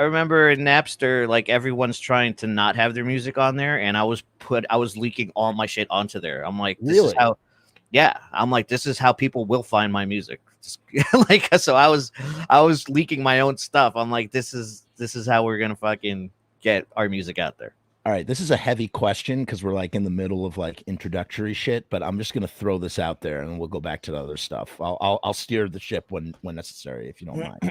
I remember in Napster, like everyone's trying to not have their music on there, and I was leaking all my shit onto there. I'm like, this is Really? how, yeah. I'm like, this is how people will find my music. Like, so I was leaking my own stuff. I'm like, this is how we're gonna fucking get our music out there. All right, this is a heavy question because we're like in the middle of like introductory shit, but I'm just gonna throw this out there and we'll go back to the other stuff. I'll steer the ship when necessary, if you don't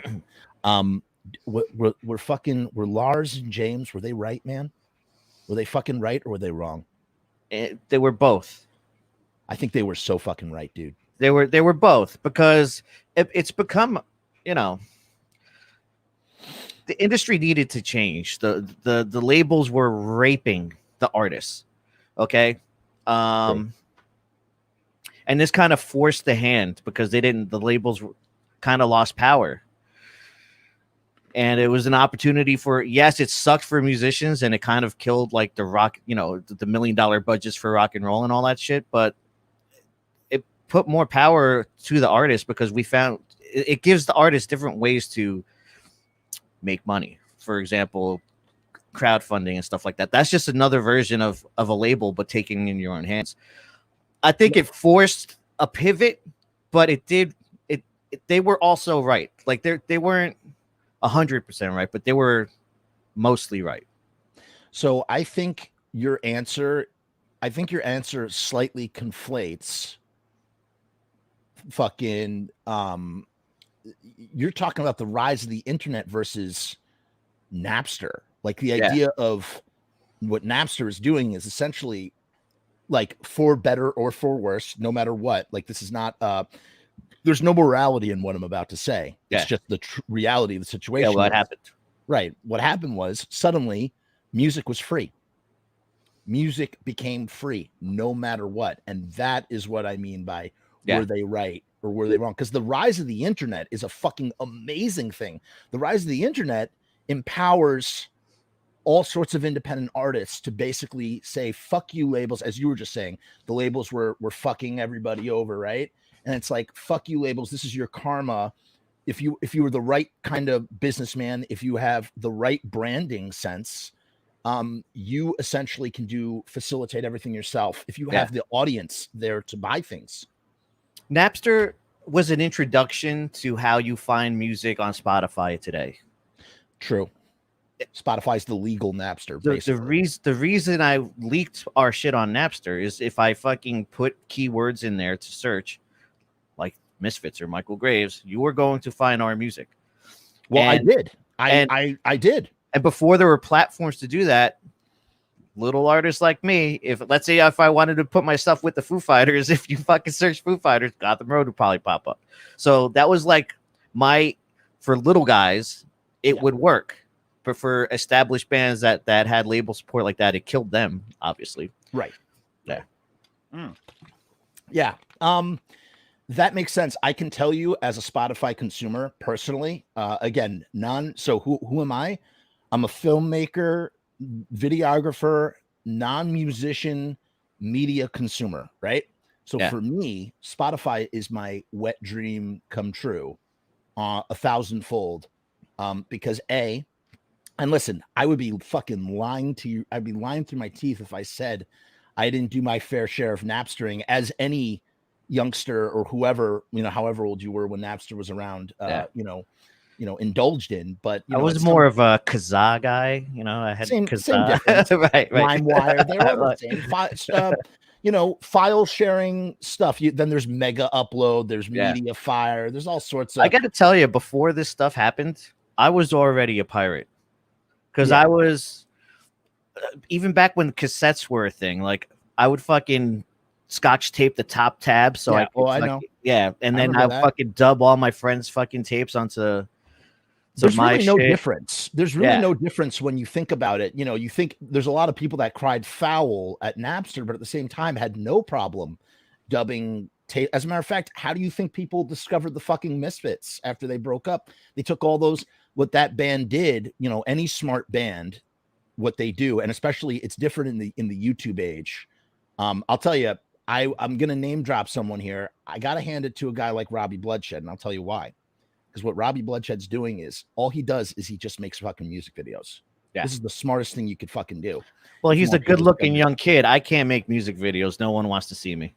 mind. Were Lars and James, were they right, man? Were they fucking right or were they wrong? They were both. I think they were so fucking right, dude. They were both because it's become, you know, the industry needed to change. The labels were raping the artists. Okay. And this kind of forced the hand because the labels kind of lost power. And it was an opportunity for, yes, it sucked for musicians and it kind of killed like the rock, you know, the $1 million budgets for rock and roll and all that shit. But it put more power to the artist because we found it gives the artist different ways to make money. For example, crowdfunding and stuff like that. That's just another version of a label, but taking in your own hands. I think it forced a pivot, but they were also right. Like they weren't 100% right, but they were mostly right. So I think your answer slightly conflates fucking you're talking about the rise of the internet versus Napster. Like the idea of what Napster is doing is essentially like for better or for worse, no matter what. Like this is not there's no morality in what I'm about to say. It's just the reality of the situation. Yeah, what happened? Right. What happened was suddenly music was free. Music became free no matter what. And that is what I mean by were they right or were they wrong? Because the rise of the internet is a fucking amazing thing. The rise of the internet empowers all sorts of independent artists to basically say, fuck you labels, as you were just saying, the labels were fucking everybody over, right? And it's like, fuck you labels, this is your karma. If you were the right kind of businessman, if you have the right branding sense, you essentially can facilitate everything yourself if you have the audience there to buy things. Napster was an introduction to how you find music on Spotify today. True. Spotify's the legal Napster. The reason I leaked our shit on Napster is if I fucking put keywords in there to search, like Misfits or Michael Graves, you were going to find our music. Well, I did. I did. And before there were platforms to do that, little artists like me, let's say if I wanted to put myself with the Foo Fighters, if you fucking search Foo Fighters, Gotham Road would probably pop up. So that was like for little guys, it would work. But for established bands that had label support like that, it killed them, obviously. Right. Yeah. Yeah. That makes sense. I can tell you as a Spotify consumer personally, again, so who am I? I'm a filmmaker, videographer, non-musician, media consumer, right? So for me, Spotify is my wet dream come true, 1,000-fold. Because and listen, I would be fucking lying to you. I'd be lying through my teeth if I said I didn't do my fair share of Napstering, as any youngster or whoever, however old you were when Napster was around, indulged in. But I was more of a Kazaa guy. I had same Kazaa. difference. right. LimeWire, they're all the same. File sharing stuff. Then there's Mega Upload, there's Media Fire, there's all sorts of. I got to tell you, before this stuff happened, I was already a pirate. Because I was, even back when cassettes were a thing, like I would fucking Scotch tape the top tab so I could. I know. Yeah, and then I fucking dub all my friends' fucking tapes onto. There's really no difference. There's really no difference when you think about it. You think there's a lot of people that cried foul at Napster, but at the same time had no problem dubbing tape. As a matter of fact, how do you think people discovered the fucking Misfits after they broke up? They took all those. What that band did, any smart band, what they do, and especially it's different in the YouTube age. I'll tell you, I'm gonna name drop someone here. I gotta hand it to a guy like Robbie Bloodshed, and I'll tell you why. Because what Robbie Bloodshed's doing is all he does is he just makes fucking music videos. Yeah. This is the smartest thing you could fucking do. Well, he's a good-looking young kid. I can't make music videos. No one wants to see me.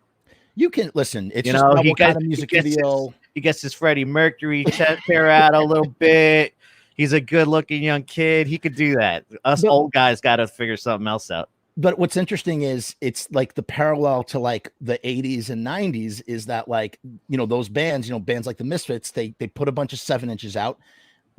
You can listen. It's just about what kind of music video. He gets his Freddie Mercury hair out a little bit. He's a good-looking young kid. He could do that. Us old guys got to figure something else out. But what's interesting is it's like the parallel to like the 80s and 90s is that like, you know, those bands, you know, bands like the Misfits, they put a bunch of 7-inches out.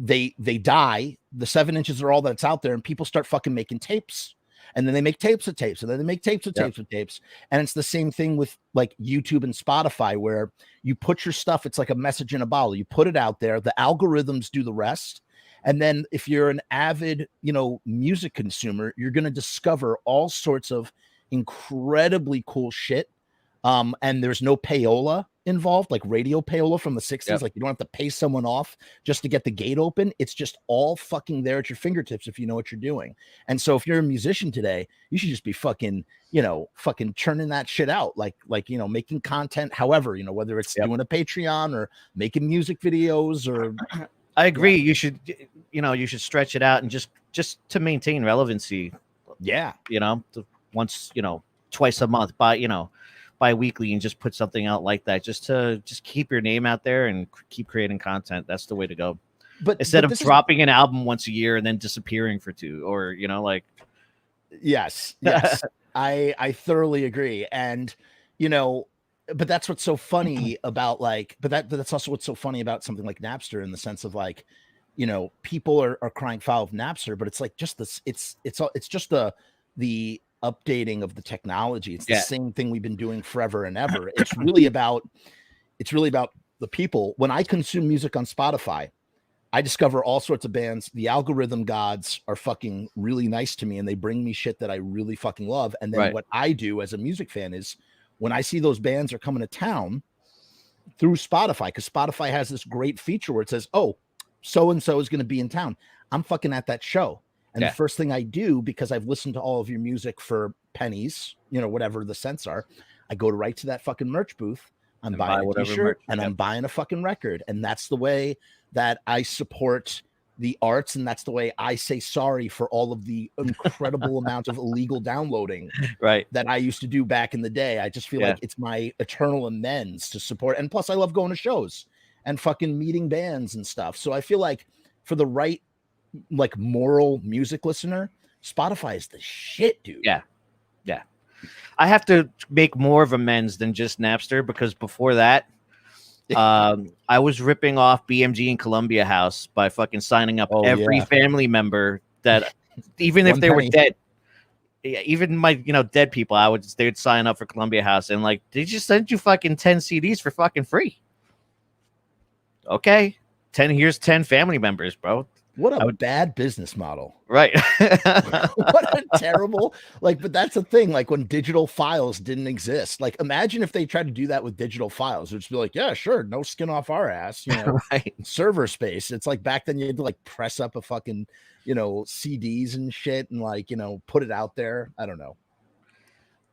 They die. The 7 inches are all that's out there, and people start fucking making tapes. And then they make tapes of tapes, and then they make tapes of tapes of tapes. And it's the same thing with like YouTube and Spotify, where you put your stuff, it's like a message in a bottle. You put it out there, the algorithms do the rest. And then if you're an avid, you know, music consumer, you're going to discover all sorts of incredibly cool shit. And there's no payola involved, like radio payola from the 60s. Like you don't have to pay someone off just to get the gate open. It's just all fucking there at your fingertips if you know what you're doing. And so if you're a musician today, you should just be fucking, you know, fucking churning that shit out. Like, you know, making content, however, you know, whether it's doing a Patreon or making music videos or... I agree. You should, you know, you should stretch it out and just to maintain relevancy. Yeah. You know, once, you know, twice a month, bi-weekly, and just put something out like that, just to keep your name out there and keep creating content. That's the way to go. But instead of dropping an album once a year and then disappearing for 2, or, you know, like. Yes. I thoroughly agree. And, you know, but that's what's so funny about like, but that's also what's so funny about something like Napster, in the sense of like, you know, people are crying foul of Napster, but it's like just this, it's just the updating of the technology. It's the same thing we've been doing forever and ever. It's really about the people. When I consume music on Spotify, I discover all sorts of bands. The algorithm gods are fucking really nice to me, and they bring me shit that I really fucking love. And then what I do as a music fan is, when I see those bands are coming to town through Spotify, because Spotify has this great feature where it says, oh, so-and-so is going to be in town, I'm fucking at that show. And the first thing I do, because I've listened to all of your music for pennies, you know, whatever the cents are, I go right to that fucking merch booth. I'm buying a T-shirt and I'm buying a fucking record. And that's the way that I support the arts, and that's the way I say sorry for all of the incredible amount of illegal downloading that I used to do back in the day. I just feel like it's my eternal amends to support. And plus I love going to shows and fucking meeting bands and stuff. So I feel like for the right, like, moral music listener, Spotify is the shit, dude. Yeah. I have to make more of amends than just Napster, because before that, I was ripping off BMG and Columbia House by fucking signing up every family member that, even if they were dead, even my, you know, dead people, they'd sign up for Columbia House, and like, they just sent you fucking 10 CDs for fucking free. Okay, here's 10 family members, bro. What a bad business model. Right. What a terrible, like, but that's the thing. Like, when digital files didn't exist, like, imagine if they tried to do that with digital files. It'd just be like, yeah, sure, no skin off our ass, you know, server space. It's like back then you had to like press up a fucking, you know, CDs and shit and like, you know, put it out there. I don't know.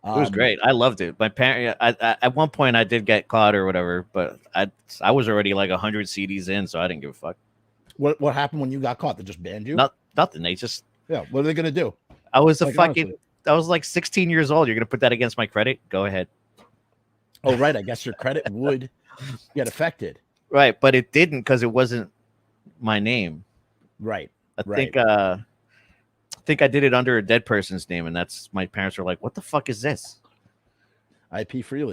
It was great. I loved it. My parent, at one point I did get caught or whatever, but I was already like 100 CDs in, so I didn't give a fuck. What happened when you got caught? They just banned you? Nothing. They just... Yeah, what are they going to do? I was I was like 16 years old. You're going to put that against my credit? Go ahead. Oh, right. I guess your credit would get affected. Right, but it didn't, because it wasn't my name. Right. I think I did it under a dead person's name, and that's... My parents were like, what the fuck is this? IP freely.